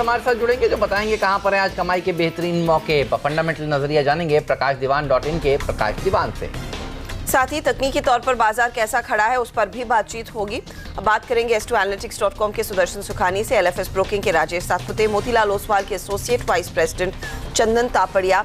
हमारे साथ जुड़ेंगे जो बताएंगे कहां पर है आज कमाई के बेहतरीन मौके। फंडामेंटल नजरिया जानेंगे प्रकाशदीवान.in के प्रकाश दीवान से। साथ ही तकनीकी तौर पर बाजार कैसा खड़ा है उस पर भी बातचीत होगी। अब बात करेंगे S2Analytics.com के सुदर्शन सुखानी से, LFS ब्रोकिंग के राजेश सातपुते, मोतीलाल ओसवाल के एसोसिएट वाइस प्रेसिडेंट चंदन तापड़िया,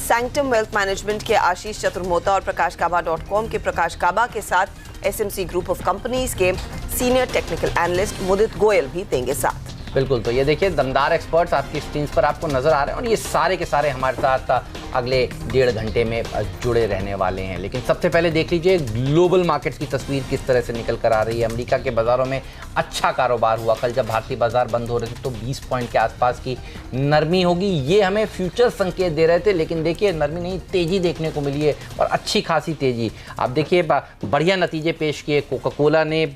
सैंक्टम वेल्थ मैनेजमेंट के आशीष चतुर्मोता और प्रकाशकाबा.com के प्रकाश काबा के साथ SMC ग्रुप ऑफ कंपनीज के सीनियर टेक्निकल एनालिस्ट मुदित गोयल भी देंगे साथ। बिल्कुल, तो ये देखिए दमदार एक्सपर्ट्स आपकी स्क्रीन पर आपको नजर आ रहे हैं और ये सारे के सारे हमारे साथ अगले 1.5 घंटे में जुड़े रहने वाले हैं। लेकिन सबसे पहले देख लीजिए ग्लोबल मार्केट्स की तस्वीर किस तरह से निकल कर आ रही है। अमेरिका के बाज़ारों में अच्छा कारोबार हुआ। कल जब भारतीय बाजार बंद हो रहे थे तो 20 पॉइंट के आसपास की नरमी होगी, ये हमें फ्यूचर संकेत दे रहे थे। लेकिन देखिए नरमी नहीं, तेज़ी देखने को मिली है और अच्छी खासी तेज़ी। आप देखिए बढ़िया नतीजे पेश किए कोका कोला ने,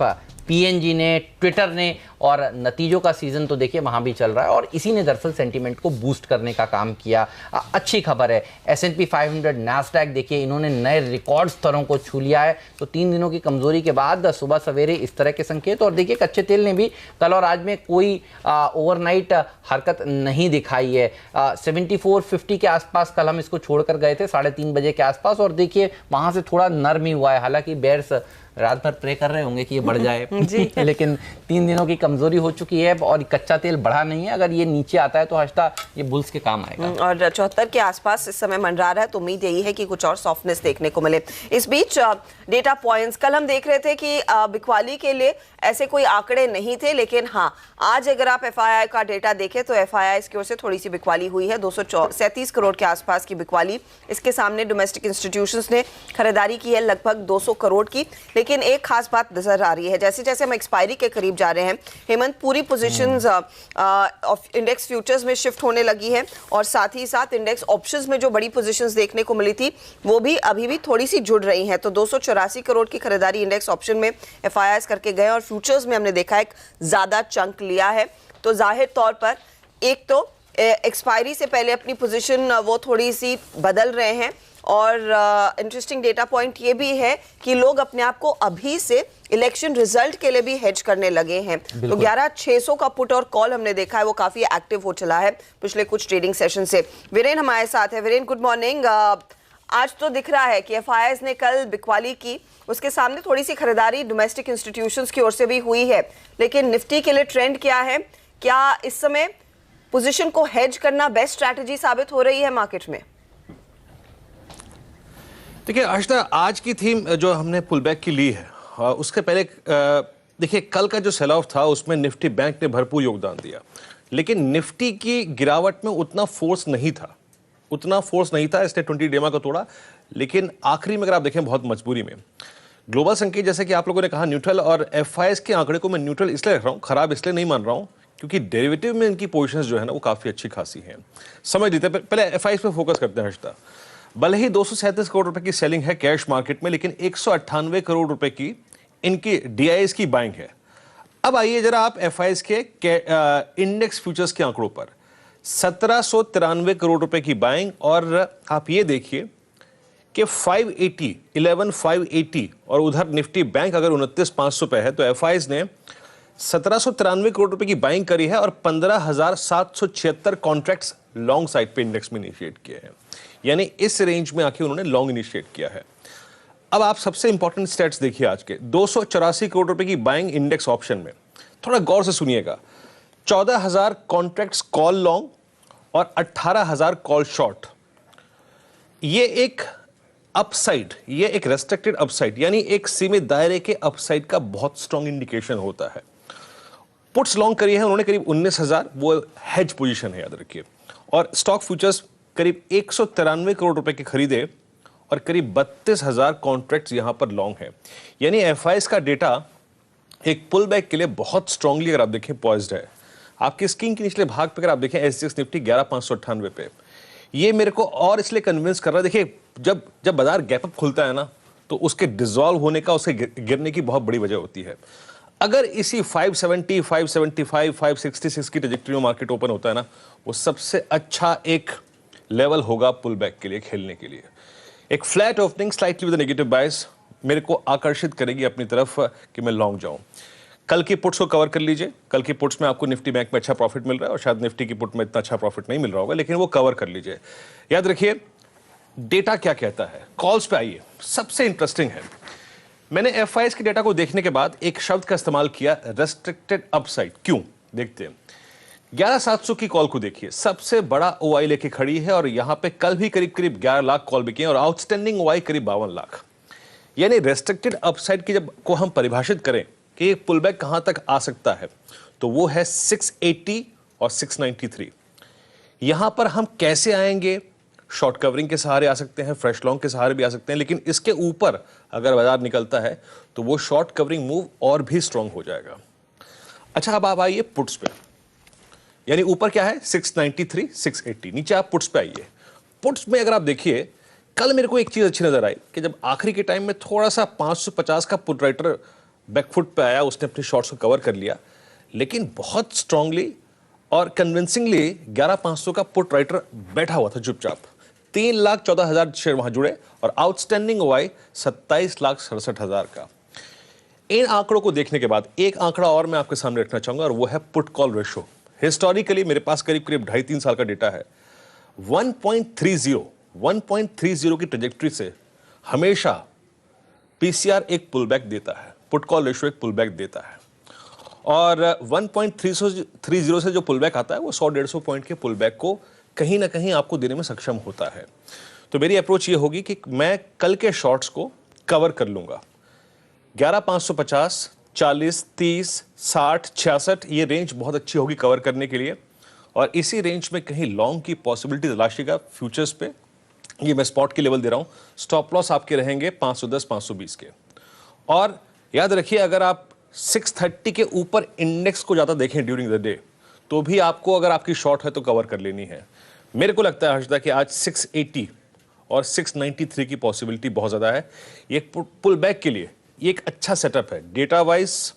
PNG ने, ट्विटर ने, और नतीजों का सीज़न तो देखिए वहाँ भी चल रहा है और इसी ने दरअसल सेंटीमेंट को बूस्ट करने का काम किया। अच्छी खबर है। S&P 500, नैस्डैक देखिए इन्होंने नए रिकॉर्ड स्तरों को छू लिया है। तो 3 दिनों की कमजोरी के बाद सुबह सवेरे इस तरह के संकेत। और देखिए कच्चे तेल ने भी कल और आज में कोई ओवरनाइट हरकत नहीं दिखाई है। 74.50 के आसपास कल हम इसको छोड़कर गए थे 3:30 बजे के आसपास और देखिए वहाँ से थोड़ा नरम ही हुआ है। हालांकि बेयर्स रात भर प्रे कर रहे होंगे कि ये बढ़ जाए लेकिन 3 दिनों की कमजोरी हो चुकी है और कच्चा तेल बढ़ा नहीं है। अगर ये नीचे आता है तो हश्ता ये बुल्स के काम आएगा। और 74 के आसपास इस समय मंडरा रहा है तो उम्मीद यही है कि कुछ और सॉफ्टनेस देखने को मिले। इस बीच डेटा पॉइंट्स कल हम देख रहे थे कि बिकवाली के लिए ऐसे कोई आंकड़े नहीं थे, लेकिन हाँ आज अगर आप FII का डेटा देखें तो FII की ओर से थोड़ी सी बिकवाली हुई है। 237 करोड़ के आसपास की बिकवाली। इसके सामने डोमेस्टिक इंस्टीट्यूशंस ने खरीदारी की है लगभग 200 करोड़ की। लेकिन एक खास बात नजर आ रही है, जैसे जैसे हम एक्सपायरी के करीब जा रहे हैं हेमंत, पूरी पोजीशंस ऑफ इंडेक्स फ्यूचर्स में शिफ्ट होने लगी है और साथ ही साथ इंडेक्स ऑप्शंस में जो बड़ी पोजीशंस देखने को मिली थी वो भी अभी भी थोड़ी सी जुड़ रही हैं। तो 284 करोड़ की खरीदारी इंडेक्स ऑप्शन में FIIs करके गए और फ्यूचर्स में हमने देखा एक ज्यादा चंक लिया है। तो जाहिर तौर पर एक तो एक्सपायरी से पहले अपनी पोजीशन वो थोड़ी सी बदल रहे हैं और इंटरेस्टिंग डेटा पॉइंट ये भी है कि लोग अपने आप को अभी से इलेक्शन रिजल्ट के लिए भी हेज करने लगे हैं। तो 11,600 का पुट और कॉल हमने देखा है वो काफी एक्टिव हो चला है पिछले कुछ ट्रेडिंग सेशन से। वीरेन हमारे साथ है। Viren good morning. आज तो दिख रहा है कि FIIs ने कल बिकवाली की, उसके सामने थोड़ी सी खरीदारी डोमेस्टिक इंस्टीट्यूशंस की ओर से भी हुई है, लेकिन निफ्टी के लिए ट्रेंड क्या है? क्या इस समय पोजीशन को हेज करना बेस्ट स्ट्रैटेजी साबित हो रही है मार्केट में? देखिए आशिता, आज की थीम जो हमने पुल बैक की ली है उसके पहले देखिए कल का जो सेल ऑफ था उसमें निफ्टी बैंक ने भरपूर योगदान दिया, लेकिन निफ्टी की गिरावट में उतना फोर्स नहीं था, इसने 20 डेमा को तोड़ा। लेकिन आखिरी में अगर आप देखें बहुत मजबूरी में ग्लोबल संकेत, जैसे कि आप लोगों ने कहा न्यूट्रल, और FIIs के आंकड़े को मैं न्यूट्रल इसलिए रख रहा हूँ, खराब इसलिए नहीं मान रहा हूँ क्योंकि डेरिवेटिव में इनकी पोजीशंस जो है ना वो काफी अच्छी खासी हैं। समझ लीजिए पहले FIIs पे फोकस करते हैं हर्षदा। भले ही 237 करोड़ रुपए की सेलिंग है कैश मार्केट में, लेकिन 198 करोड़ रुपए की इनकी DIs की बाइंग है। अब आइए जरा आप FIIs के इंडेक्स फ्यूचर्स के आंकड़ों पर 1793 करोड़ रुपए की बाइंग, और आप ये देखिए कि 11,580 और उधर निफ्टी बैंक अगर 29,500 पे है तो FIIs ने 1793 करोड़ रुपए की बाइंग करी है और 15,776 कॉन्ट्रैक्ट्स लॉन्ग साइड पे इंडेक्स में इनिशिएट किए हैं, यानी इस रेंज में आके उन्होंने लॉन्ग इनिशिएट किया है। अब आप सबसे इंपॉर्टेंट स्टैट्स देखिए आज के 284 करोड़ रुपए की बाइंग इंडेक्स ऑप्शन में, थोड़ा गौर से सुनिएगा। 14,000 कॉन्ट्रैक्ट्स कॉल लॉन्ग और 18,000 कॉल शॉर्ट। ये एक अपसाइड, ये एक रेस्ट्रिक्टेड अपसाइड, यानी एक सीमित दायरे के अपसाइड का बहुत स्ट्रॉन्ग इंडिकेशन होता है। पुट्स लॉन्ग करी है उन्होंने करीब 19,000, वो हेज पोजीशन है याद रखिए। और स्टॉक फ्यूचर्स करीब 193 करोड़ रुपए के खरीदे और करीब 32,000 कॉन्ट्रैक्ट्स यहां पर लॉन्ग है, यानी FIIs का डेटा एक पुल बैक के लिए बहुत स्ट्रांगली अगर आप देखें पॉइज्ड है। आपकी स्क्रीन के निचले भाग पे अगर आप देखें SGX निफ्टी 11,598 पे, ये मेरे को और इसलिए कन्विंस कर रहा है। देखिए जब बाजार गैप अप खुलता है ना तो उसके डिसॉल्व होने का, उसके गिरने की बहुत बड़ी वजह होती है। अगर इसी 570, 575, 566 की ट्रैजेक्टरी में मार्केट ओपन होता है ना, वो सबसे अच्छा एक लेवल होगा पुल बैक के लिए, खेलने के लिए। एक flat opening slightly with negative bias मेरे को आकर्षित करेगी अपनी तरफ कि मैं लॉन्ग जाऊं। कल की पुट्स को कवर कर लीजिए। कल की पुट्स में आपको निफ्टी बैंक में अच्छा प्रॉफिट मिल रहा है और शायद निफ्टी की पुट में इतना अच्छा प्रॉफिट नहीं मिल रहा होगा, लेकिन वो कवर कर लीजिए। याद रखिए डेटा क्या कहता है। कॉल्स पे आइए, सबसे इंटरेस्टिंग है, मैंने एफआईएस के डेटा को देखने के बाद एक शब्द का इस्तेमाल किया, रेस्ट्रिक्टेड अपसाइड। क्यों, देखते हैं। 11700 की कॉल को देखिए, सबसे बड़ा ओआई लेके खड़ी है और यहां पे कल भी करीब करीब 11 लाख कॉल बिकी और आउटस्टैंडिंग ओआई करीब 52 लाख। यानी रेस्ट्रिक्टेड अपसाइड की जब को हम परिभाषित करें कि एक पुलबैक कहां तक आ सकता है, तो वो है 680 और 693। यहां पर हम कैसे आएंगे? शॉर्ट कवरिंग के सहारे आ सकते हैं, फ्रेश लॉन्ग के सहारे भी आ सकते हैं, लेकिन इसके ऊपर अगर बाजार निकलता है तो वो शॉर्ट कवरिंग मूव और भी स्ट्रांग हो जाएगा। अच्छा, अब आप आइए पुट्स पे, यानी ऊपर क्या है 693 680, नीचे आप पुट्स पे आइए। पुट्स में अगर आप देखिए, कल मेरे को एक चीज अच्छी नजर आई कि जब आखिरी के टाइम में थोड़ा सा 550 का पुट राइटर बैकफुट पे आया, उसने अपने शॉर्ट्स को कवर कर लिया, लेकिन बहुत स्ट्रांगली और कन्विंसिंगली 11500 का पुट राइटर बैठा हुआ था चुपचाप। 3,14,000 शेयर वहां जुड़े और आउटस्टैंडिंग ओआई 27,67,000 का। इन आंकड़ों को देखने के बाद एक आंकड़ा और मैं आपके सामने रखना चाहूंगा और वो है पुट कॉल रेशो। हिस्टोरिकली मेरे पास करीब करीब 2.5-3 साल का डेटा है। 1.30 की ट्रेजेक्टरी से हमेशा पीसीआर एक पुलबैक देता है, पुट कॉल रेशो एक पुलबैक देता है, और 1.30 से जो पुलबैक आता है वो 100-150 पॉइंट के पुलबैक को कहीं ना कहीं आपको देने में सक्षम होता है। तो मेरी अप्रोच ये होगी कि मैं कल के शॉर्ट्स को कवर कर लूंगा। 11,550, 40, 30, 60, 66 ये रेंज बहुत अच्छी होगी कवर करने के लिए, और इसी रेंज में कहीं लॉन्ग की पॉसिबिलिटी तलाशिएगा फ्यूचर्स पे। ये मैं स्पॉट के लेवल दे रहा हूं। स्टॉप लॉस आपके रहेंगे 510, 520 के। और याद रखिए, अगर आप 630 के ऊपर इंडेक्स को ज्यादा देखें ड्यूरिंग द डे, तो भी आपको, अगर आपकी शॉर्ट है तो कवर कर लेनी है। मेरे को लगता है हर्षदा कि आज 680 और 693 की पॉसिबिलिटी बहुत ज्यादा है। ये पुल बैक के लिए ये एक अच्छा सेटअप है, डेटा वाइज,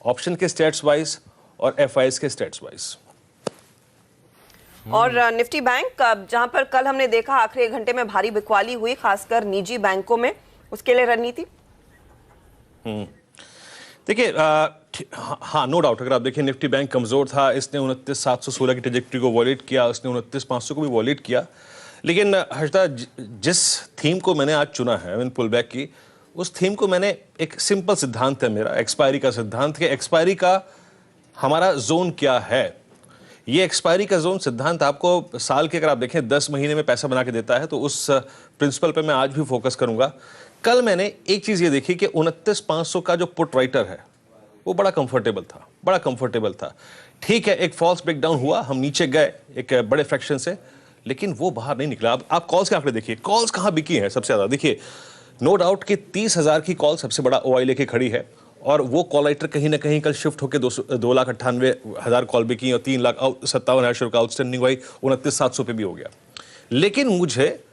ऑप्शन के स्टेट्स वाइज और एफआईएस के स्टेट्स वाइज। और निफ्टी बैंक, जहां पर कल हमने देखा आखिरी 1 घंटे में भारी बिकवाली हुई, खासकर निजी बैंकों में, उसके लिए रणनीति। देखिए, हाँ, नो डाउट, अगर आप देखिए निफ्टी बैंक कमजोर था, इसने 29,716 की ट्रेजेक्टरी को वॉलेट किया, उसने 29,500 को भी वॉलेट किया। लेकिन हर्षदा, जिस थीम को मैंने आज चुना है इन पुल बैक की, उस थीम को मैंने, एक सिंपल सिद्धांत है मेरा, एक्सपायरी का सिद्धांत, कि एक्सपायरी का हमारा जोन क्या है। ये एक्सपायरी का जोन सिद्धांत आपको साल के, अगर आप देखें 10 महीने में पैसा बना के देता है, तो उस प्रिंसिपल पे मैं आज भी फोकस करूंगा। कल मैंने एक चीज ये देखी कि 29,500 का जो पुट राइटर है वो बड़ा कंफर्टेबल था। ठीक है, एक फॉल्स ब्रेकडाउन हुआ, हम नीचे गए एक बड़े फ्रैक्शन से, लेकिन वो बाहर नहीं निकला। अब आप कॉल्स के आंकड़े देखिए, कॉल्स कहां बिकी है सबसे ज्यादा। देखिए, नो डाउट कि 30,000 की कॉल सबसे बड़ा ओआई लेके खड़ी है, और वो कॉल राइटर कहीं ना कहीं कल शिफ्ट होकर 2,98,000 कॉल बिकी और 3,57,000 शेयर का आउटस्टैंडिंग ओआई 29,700 पे भी हो गया। लेकिन मुझे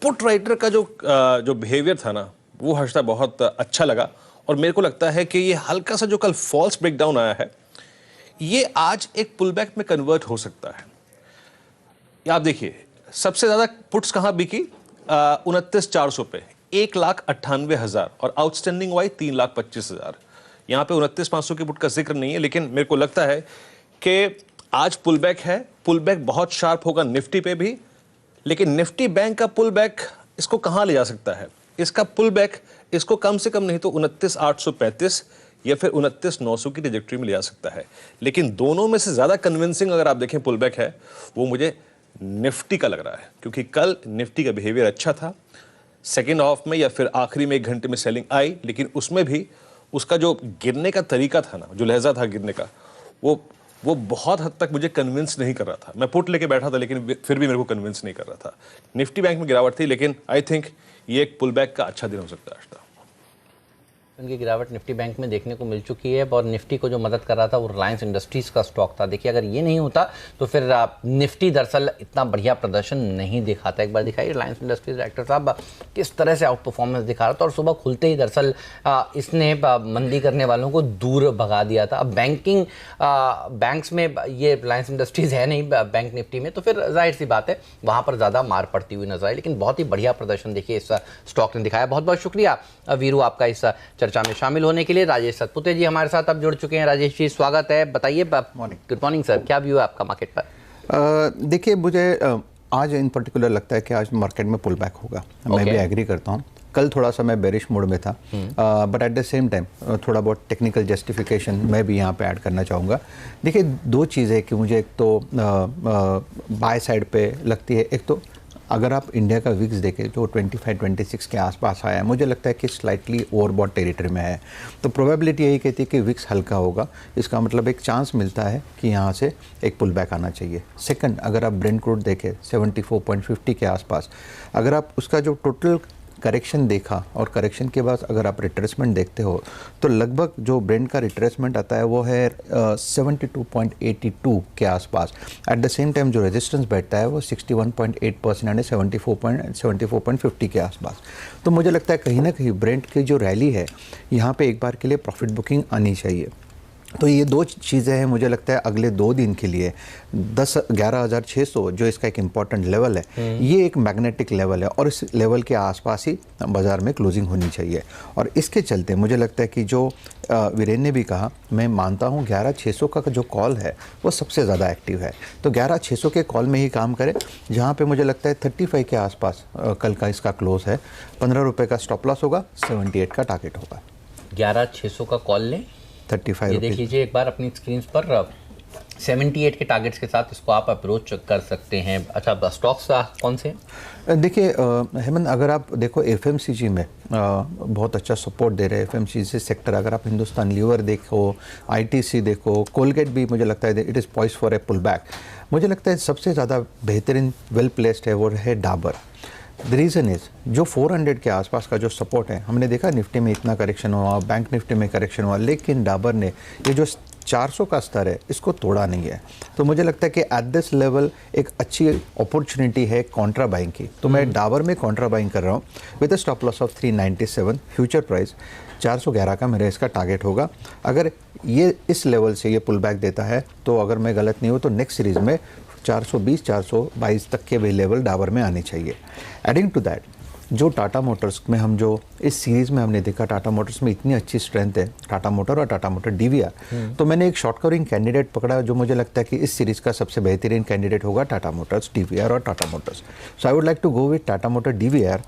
पुट राइटर का जो बिहेवियर था ना, वो हर्षदा बहुत अच्छा लगा, और मेरे को लगता है कि ये हल्का सा जो कल फॉल्स ब्रेकडाउन आया है, ये आज एक पुलबैक में कन्वर्ट हो सकता है। आप देखिए, सबसे ज्यादा पुट्स कहां बिकी? 29,400 पे 1,98,000 और आउटस्टैंडिंग वाई 3,25,000। यहां पे 29,500 की पुट का जिक्र नहीं है, लेकिन मेरे को लगता है कि आज पुलबैक है। पुलबैक बहुत शार्प होगा निफ्टी पे भी, लेकिन निफ्टी बैंक का पुलबैक इसको कहां ले जा सकता है? इसका पुलबैक इसको कम से कम नहीं तो 29,835 या फिर 29,900 की ट्रेजेक्टरी में ले जा सकता है। लेकिन दोनों में से ज्यादा कन्विंसिंग अगर आप देखें पुलबैक है, वो मुझे निफ्टी का लग रहा है, क्योंकि कल निफ्टी का बिहेवियर अच्छा था। सेकेंड हाफ में या फिर आखिरी में 1 घंटे में सेलिंग आई, लेकिन उसमें भी उसका जो गिरने का तरीका था ना, जो लहजा था गिरने का, वो बहुत हद तक मुझे कन्विंस नहीं कर रहा था। मैं पुट लेके बैठा था, लेकिन फिर भी मेरे को कन्विंस नहीं कर रहा था। निफ्टी बैंक में गिरावट थी, लेकिन आई थिंक ये एक पुल बैक का अच्छा दिन हो सकता है। उनकी गिरावट निफ्टी बैंक में देखने को मिल चुकी है, और निफ्टी को जो मदद कर रहा था वो रिलायंस इंडस्ट्रीज का स्टॉक था। देखिए, अगर ये नहीं होता तो फिर निफ्टी दरअसल इतना बढ़िया प्रदर्शन नहीं दिखाता। एक बार दिखाइए रिलायंस इंडस्ट्रीज डायरेक्टर साहब किस तरह से आउट परफॉर्मेंस दिखा रहा था, और सुबह खुलते ही दरअसल इसने मंदी करने वालों को दूर भगा दिया था। अब बैंक्स में ये रिलायंस इंडस्ट्रीज है नहीं बैंक निफ्टी में, तो फिर जाहिर सी बात है वहाँ पर ज़्यादा मार पड़ती हुई नजर आई, लेकिन बहुत ही बढ़िया प्रदर्शन देखिए इस स्टॉक ने दिखाया। बहुत बहुत शुक्रिया वीरू आपका इस चर्चा में शामिल होने के लिए राजेश सतपुते जी हमारे साथ अब जुड़ चुके हैं। राजेश जी स्वागत है, बताइए। गुड मॉर्निंग सर, क्या व्यू है आपका मार्केट पर? देखिए, मुझे आज इन पर्टिकुलर लगता है कि आज मार्केट में पुल बैक होगा। मैं भी एग्री करता हूँ। कल थोड़ा सा मैं बेरिश मोड में था, but at the same time थोड़ा बहुत टेक्निकल जस्टिफिकेशन मैं भी यहाँ पे ऐड करना चाहूँगा। देखिए, दो चीज़ें कि मुझे एक तो बाय साइड पे लगती है। एक तो अगर आप इंडिया का विक्स देखें जो 25-26 के आसपास आया है, मुझे लगता है कि स्लाइटली ओवरबॉट टेरिटरी में है, तो प्रोबेबिलिटी यही कहती है कि विक्स हल्का होगा। इसका मतलब एक चांस मिलता है कि यहाँ से एक पुल बैक आना चाहिए। सेकंड, अगर आप ब्रेंट क्रूड देखें 74.50 के आसपास, अगर आप उसका जो टोटल करेक्शन देखा और करेक्शन के बाद अगर आप रिट्रेसमेंट देखते हो तो लगभग जो ब्रेंट का रिट्रेसमेंट आता है वो है 72.82 के आसपास। एट द सेम टाइम जो रेजिस्टेंस बैठता है वो 61.8% यानी 74.50 के आसपास। तो मुझे लगता है कहीं ना कहीं ब्रेंट की जो रैली है यहाँ पे एक बार के लिए प्रॉफिट बुकिंग आनी चाहिए। तो ये दो चीज़ें हैं मुझे लगता है अगले 2 दिन के लिए। 11,600 जो इसका एक इम्पॉर्टेंट लेवल है, ये एक मैग्नेटिक लेवल है और इस लेवल के आसपास ही बाज़ार में क्लोजिंग होनी चाहिए। और इसके चलते मुझे लगता है कि जो वीरेन ने भी कहा, मैं मानता हूँ 11,600 का जो कॉल है वो सबसे ज़्यादा एक्टिव है। तो 11,600 के कॉल में ही काम करें, जहाँ पे मुझे लगता है 35 के आसपास कल का इसका क्लोज है। 15 रुपये का स्टॉप लॉस होगा, 78 का टारगेट होगा। 11,600 का कॉल लें, 35। ये देख लीजिए एक बार अपनी स्क्रीन पर 78 के टारगेट्स के साथ इसको आप अप्रोच कर सकते हैं। अच्छा, स्टॉक्स कौन से? देखिए हेमंत, अगर आप देखो एफएमसीजी में बहुत अच्छा सपोर्ट दे रहे हैं एफएमसीजी सेक्टर। अगर आप हिंदुस्तान लीवर देखो, आईटीसी देखो, कोलगेट भी मुझे लगता है it is poised for a pull back. मुझे लगता है सबसे ज़्यादा बेहतरीन वेल प्लेस्ड है वो है डाबर। द रीज़न इज़ जो 400 के आसपास का जो सपोर्ट है, हमने देखा निफ्टी में इतना करेक्शन हुआ, बैंक निफ्टी में करेक्शन हुआ, लेकिन डाबर ने ये जो 400 का स्तर है इसको तोड़ा नहीं है। तो मुझे लगता है कि एट दिस लेवल एक अच्छी अपॉर्चुनिटी है कॉन्ट्रा बाइंग की। तो मैं डाबर में कॉन्ट्रा बाइंग कर रहा हूँ with a stop loss of 397। Future price 411 का मेरा इसका टारगेट होगा। अगर ये इस लेवल से ये पुल बैक देता है तो अगर मैं गलत नहीं हूँ तो नेक्स्ट सीरीज़ में 420-422 तक के भी लेवल डाबर में आने चाहिए। एडिंग टू दैट, जो टाटा मोटर्स में हम जो इस सीरीज़ में हमने देखा, टाटा मोटर्स में इतनी अच्छी स्ट्रेंथ है, टाटा मोटर और टाटा मोटर डीवीआर, तो मैंने एक शॉर्ट कवरिंग कैंडिडेट पकड़ा जो मुझे लगता है कि इस सीरीज़ का सबसे बेहतरीन कैंडिडेट होगा टाटा मोटर्स डीवीआर और Tata motors. So I would like to go with Tata motor DVR.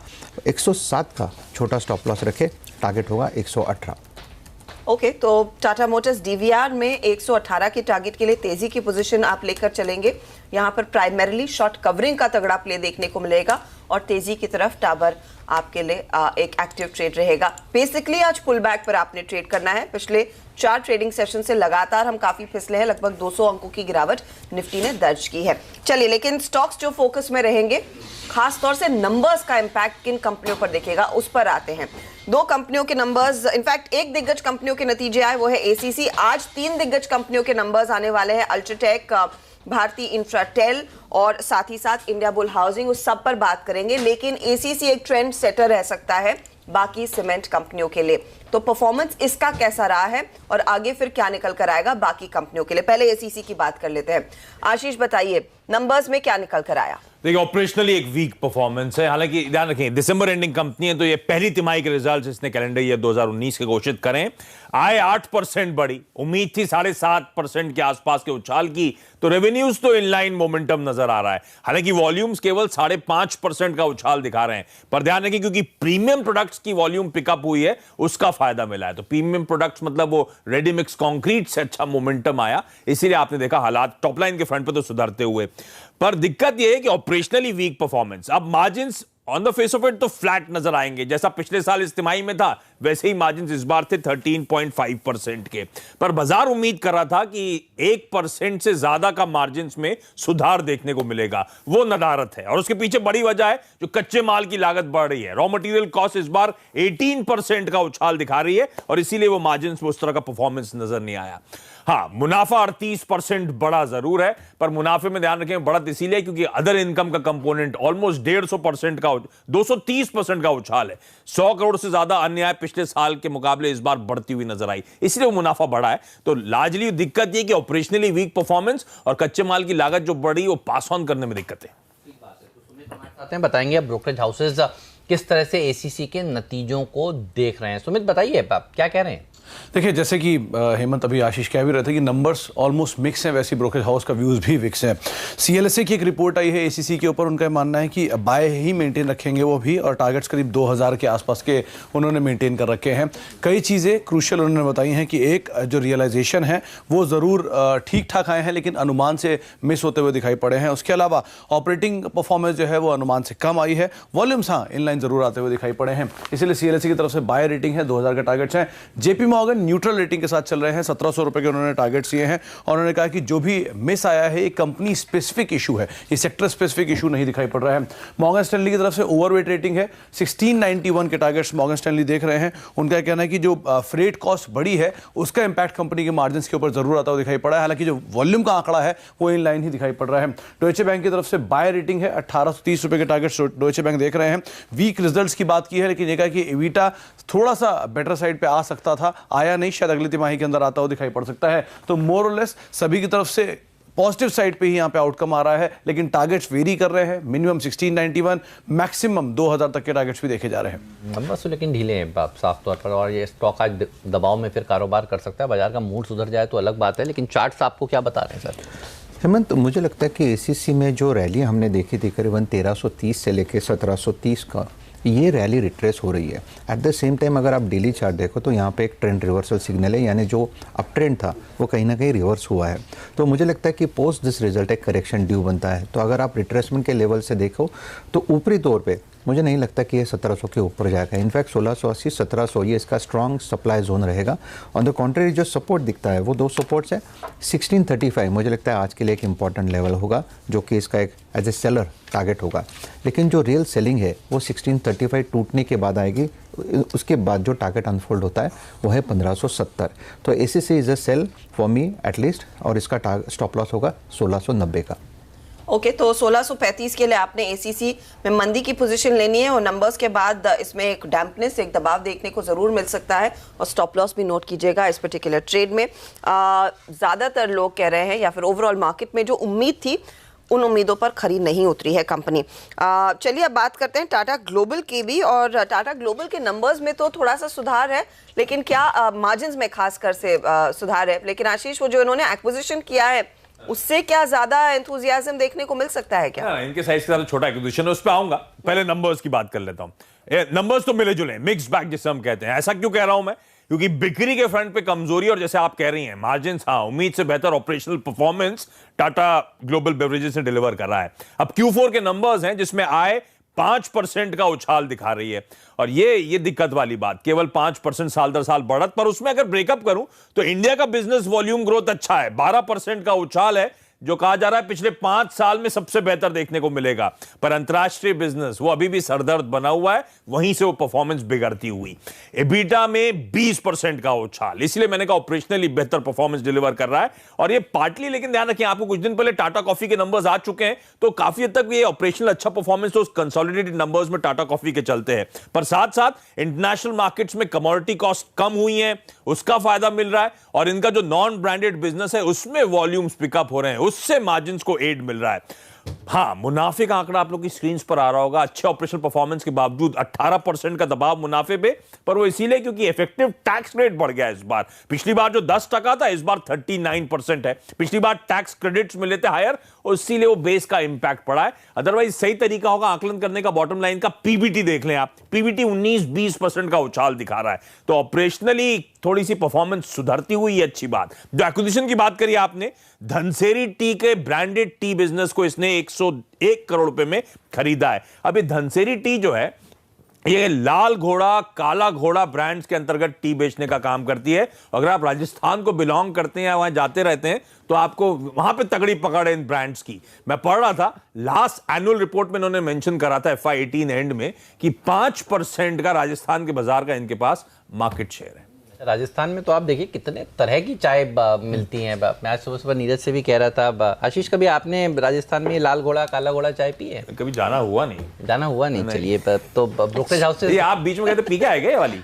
107 का छोटा स्टॉप लॉस रखे, टारगेट होगा 118। ओके, तो टाटा मोटर्स डीवीआर में 118 के टारगेट के लिए तेजी की पोजीशन आप लेकर चलेंगे। यहाँ पर प्राइमरीली शॉर्ट कवरिंग का तगड़ा प्ले देखने को मिलेगा और तेजी की तरफ टाबर आपके लिए एक एक्टिव ट्रेड रहेगा। बेसिकली आज पुल बैक पर आपने ट्रेड करना है। पिछले 4 ट्रेडिंग सेशन से लगातार हम काफी फिसले हैं, लगभग 200 अंकों की गिरावट निफ्टी ने दर्ज की है। चलिए, लेकिन स्टॉक्स जो फोकस में रहेंगे, खास तौर से नंबर्स का इंपैक्ट किन कंपनियों पर दिखेगा उस पर आते हैं। 2 कंपनियों के नंबर्स, इनफैक्ट 1 दिग्गज कंपनियों के नतीजे आए, वो है एसीसी। आज 3 दिग्गज कंपनियों के नंबर्स आने वाले हैं, अल्ट्राटेक, भारती इंफ्राटेल और साथ ही साथ इंडिया बुल हाउसिंग। उस सब पर बात करेंगे, लेकिन एसीसी एक ट्रेंड सेटर रह सकता है बाकी सीमेंट कंपनियों के लिए। तो परफॉर्मेंस इसका कैसा रहा है और आगे फिर क्या निकल कर आएगा बाकी कंपनियों के लिए। पहले एसीसी की बात कर लेते हैं। आशीष बताइए, नंबर्स में क्या निकल कर आया? देखिए, ऑपरेशनली एक वीक परफॉर्मेंस है। हालांकि ध्यान रखें, दिसंबर एंडिंग कंपनी है तो ये पहली तिमाही के रिजल्ट्स इसने कैलेंडर ईयर 2019 के घोषित करें। आय 8% बढ़ी, उम्मीद थी 7.5% के आसपास के उछाल की, तो रेवेन्यूज तो इनलाइन मोमेंटम नजर आ रहा है। हालांकि वॉल्यूम्स केवल 5.5% का उछाल दिखा रहे हैं, पर ध्यान रखें क्योंकि प्रीमियम प्रोडक्ट्स की वॉल्यूम पिकअप हुई है, उसका फायदा मिला है। तो प्रीमियम प्रोडक्ट्स मतलब वो रेडी मिक्स कंक्रीट से अच्छा मोमेंटम आया, इसीलिए आपने देखा हालात टॉप लाइन के फ्रंट पे तो सुधरते हुए। पर दिक्कत यह है कि ऑपरेशनली वीक परफॉर्मेंस। अब margins on the face of it तो फ्लैट नजर आएंगे, जैसा पिछले साल इस तिमाही में था वैसे ही मार्जिन्स इस बार थे 13.5% के। पर बाजार उम्मीद कर रहा था कि 1% से ज्यादा का मार्जिन्स में सुधार देखने को मिलेगा, वो नदारत है। और उसके पीछे बड़ी वजह है जो कच्चे माल की लागत बढ़ रही है। रॉ मटेरियल कॉस्ट इस बार 18% का उछाल दिखा रही है और इसीलिए वो मार्जिन्स में उस तरह का परफॉर्मेंस नजर नहीं आया। हाँ, मुनाफा 38% बढ़ा जरूर है, पर मुनाफे में ध्यान रखें बढ़त इसीलिए क्योंकि अदर इनकम का कंपोनेंट ऑलमोस्ट 150% का 230% का उछाल है। 100 करोड़ से ज्यादा अन्य आय पिछले साल के मुकाबले इस बार बढ़ती हुई नजर आई, इसलिए वो मुनाफा बढ़ा है। तो लार्जली दिक्कत यह कि ऑपरेशनली वीक परफॉर्मेंस और कच्चे माल की लागत जो बढ़ी वो पास ऑन करने में दिक्कत है। बताएंगे अब ब्रोकरेज हाउसेज किस तरह से एसीसी के नतीजों को देख रहे हैं। सुमित बताइए आप क्या कह रहे हैं। देखिए, जैसे कि हेमंत अभी आशीष कह भी रहे थे कि नंबर्स ऑलमोस्ट मिक्स हैं, वैसे ब्रोकरेज हाउस का व्यूज भी मिक्स है। सीएलएसए की एक रिपोर्ट आई है एसीसी के ऊपर, उनका मानना है कि बाय ही मेंटेन रखेंगे वो भी, और टारगेट्स करीब 2000 के आसपास के उन्होंने मेंटेन कर रखे हैं। कई चीज़ें क्रूशियल उन्होंने बताई हैं कि एक जो रियलाइजेशन है वो ज़रूर ठीक ठाक आए हैं, लेकिन अनुमान से मिस होते हुए दिखाई पड़े हैं। उसके अलावा ऑपरेटिंग परफॉर्मेंस जो है वो अनुमान से कम आई है। वॉल्यूम्स हाँ इनलाइन ज़रूर आते हुए दिखाई पड़े हैं, इसलिए सीएलएसए की तरफ से बाय रेटिंग है, 2000 के टारगेट्स हैं। जेपी मॉर्गन न्यूट्रल रेटिंग के साथ चल रहे हैं, 1700 रुपए के उन्होंने टारगेट्स दिए हैं, और उन्होंने कहा कि जो भी मिस आया है ये कंपनी स्पेसिफिक इशू है, ये सेक्टर स्पेसिफिक इशू नहीं दिखाई पड़ रहा है। मॉर्गन स्टैनली की तरफ से ओवरवेट रेटिंग है, 1691 के टारगेट्स मॉर्गन स्टैनली देख रहे हैं। उनका कहना है कि जो फ्रेट कॉस्ट बढ़ी है उसका इंपैक्ट कंपनी के मार्जिन के ऊपर जरूर आता हुआ दिखाई पड़ा है, हालांकि जो वॉल्यूम का आंकड़ा है वो इन लाइन ही दिखाई पड़ रहा है। डॉइचे बैंक की तरफ से बाय रेटिंग है, 1830 रुपए के टारगेट्स डॉइचे बैंक देख रहे हैं। वीक रिजल्ट्स की बात की है, लेकिन ये कहा कि एविटा थोड़ा सा बेटर साइड पे आ सकता था, आया नहीं, शायद अगली तिमाही के अंदर आता हुआ दिखाई पड़ सकता है। तो मोर और लेस सभी की तरफ से पॉजिटिव साइड पे ही यहां पे आउटकम आ रहा है, लेकिन टारगेट्स वेरी कर रहे हैं। मिनिमम 1691, मैक्सिमम 2000 तक के टारगेट्स भी देखे जा रहे हैं। नंबर्स तो लेकिन ढीले हैं साफ तौर पर, और ये स्टॉक आज दबाव में फिर कारोबार कर सकता है। बाजार का मूड सुधर जाए तो अलग बात है, लेकिन चार्ट्स आपको क्या बता रहे हैं सर। हेमंत, मुझे लगता है कि एसीसी में जो रैली हमने देखी थी करीबन 1330 से लेकर 1730 का, ये रैली रिट्रेस हो रही है। एट द सेम टाइम अगर आप डेली चार्ट देखो तो यहाँ पे एक ट्रेंड रिवर्सल सिग्नल है, यानी जो अप ट्रेंड था वो कहीं ना कहीं रिवर्स हुआ है। तो मुझे लगता है कि पोस्ट दिस रिजल्ट एक करेक्शन ड्यू बनता है। तो अगर आप रिट्रेसमेंट के लेवल से देखो तो ऊपरी तौर पे मुझे नहीं लगता कि ये 1700 के ऊपर जाएगा। इनफैक्ट 1680 1700 ये इसका स्ट्रॉन्ग सप्लाई जोन रहेगा। ऑन द कॉन्ट्रेरी जो सपोर्ट दिखता है वो दो सपोर्ट्स है। 1635 मुझे लगता है आज के लिए एक इंपॉर्टेंट लेवल होगा, जो कि इसका एक एज ए सेलर टारगेट होगा। लेकिन जो रियल सेलिंग है वो 1635 टूटने के बाद आएगी। उसके बाद जो टारगेट अनफोल्ड होता है वो है 1570। तो ACC is a sell for me at least, और इसका स्टॉप लॉस होगा 1690 का। ओके, तो 1635 के लिए आपने एसीसी में मंदी की पोजीशन लेनी है, और नंबर्स के बाद इसमें एक डैम्पनेस, एक दबाव देखने को जरूर मिल सकता है, और स्टॉप लॉस भी नोट कीजिएगा इस पर्टिकुलर ट्रेड में। ज़्यादातर लोग कह रहे हैं, या फिर ओवरऑल मार्केट में जो उम्मीद थी उन उम्मीदों पर खरी नहीं उतरी है कंपनी। चलिए अब बात करते हैं टाटा ग्लोबल की भी, और टाटा ग्लोबल के नंबर्स में तो थोड़ा सा सुधार है, लेकिन क्या मार्जिन्स में खासकर से सुधार है। लेकिन आशीष, वो जो इन्होंने एक्विजिशन किया है उससे क्या ज्यादा एंथुसियाज्म देखने को मिल सकता है क्या? इनके साइज के साथ छोटा एक्विजिशन, उस पर आऊंगा। पहले नंबर्स की बात कर लेता हूं। नंबर्स तो मिले जुले, मिक्स बैग जिसे हम कहते हैं। ऐसा क्यों कह रहा हूं मैं? क्योंकि बिक्री के फ्रंट पे कमजोरी, और जैसे आप कह रही हैं मार्जिन्स, हाँ उम्मीद से बेहतर operational performance Tata global beverages ने डिलीवर कर रहा है। अब Q4 के नंबर्स हैं जिसमें आय 5% का उछाल दिखा रही है, और ये दिक्कत वाली बात, केवल 5% साल दर साल बढ़त। पर उसमें अगर ब्रेकअप करूं तो इंडिया का बिजनेस वॉल्यूम ग्रोथ अच्छा है, 12% का उछाल है, जो कहा जा रहा है पिछले 5 साल में सबसे बेहतर देखने को मिलेगा। पर अंतरराष्ट्रीय बिजनेस वो अभी भी सरदर्द बना हुआ है, वहीं से वो परफॉर्मेंस बिगड़ती हुई। एबिटा में 20% का उछाल, इसलिए मैंने कहा ऑपरेशनली बेहतर परफॉर्मेंस डिलीवर कर रहा है। और ये पार्टली, लेकिन ध्यान रखिए, आपको कुछ दिन पहले टाटा कॉफी के नंबर्स आ चुके हैं, तो काफी हद तक ये ऑपरेशनल अच्छा परफॉर्मेंस तो कंसोलिडेटेड नंबर्स में टाटा कॉफी के चलते हैं। पर साथ साथ इंटरनेशनल मार्केट्स में कमोडिटी कॉस्ट कम हुई है, उसका फायदा मिल रहा है, और इनका जो नॉन ब्रांडेड बिजनेस है उसमें वॉल्यूम्स पिकअप हो रहे हैं, उससे मार्जिन्स को एड मिल रहा है। हाँ, मुनाफे का आंकड़ा आप लोग की स्क्रीन पर आ रहा होगा। अच्छे ऑपरेशनल परफॉर्मेंस के बावजूद 18% का दबाव मुनाफे पे, पर वो इसीलिए क्योंकि इफेक्टिव टैक्स रेट बढ़ गया इस बार। पिछली बार जो 10% था, इस बार 39% है। पिछली बार टैक्स क्रेडिट्स मिले थे हायर, और इसीलिए वो बेस का इंपैक्ट पड़ा है। अदरवाइज सही तरीका होगा आकलन करने का बॉटम लाइन का पीबीटी देख लें आप। पीबीटी 19-20% का उछाल दिखा रहा है, तो ऑपरेशनली थोड़ी सी परफॉर्मेंस सुधरती हुई है, अच्छी बात। जो एक्विजिशन की बात करी आपने, धनसेरी टी के ब्रांडेड टी बिजनेस को इसने 101 करोड़ रुपए में खरीदा है। अब ये धनसेरी टी जो है, ये लाल घोड़ा, काला घोड़ा ब्रांड्स के अंतर्गत टी बेचने का काम करती है। अगर आप राजस्थान को बिलोंग करते हैं या वहां जाते रहते हैं तो आपको वहां पे तगड़ी पकड़ है इन ब्रांड्स की। मैं पढ़ रहा था लास्ट एनुअल रिपोर्ट में इन्होंने मेंशन करा था FY18 एंड में कि 5% का राजस्थान के बाजार का इनके पास मार्केट शेयर है। राजस्थान में तो आप देखिए कितने तरह की चाय मिलती हैं। मैं आज सुबह सुबह नीरज से भी कह रहा था, आशीष कभी आपने राजस्थान में लाल घोड़ा काला घोड़ा चाय पी है? कभी जाना हुआ नहीं। चलिए तो ब्रोकरेज हाउस से आप बीच में कहते पी के आए गए वाली?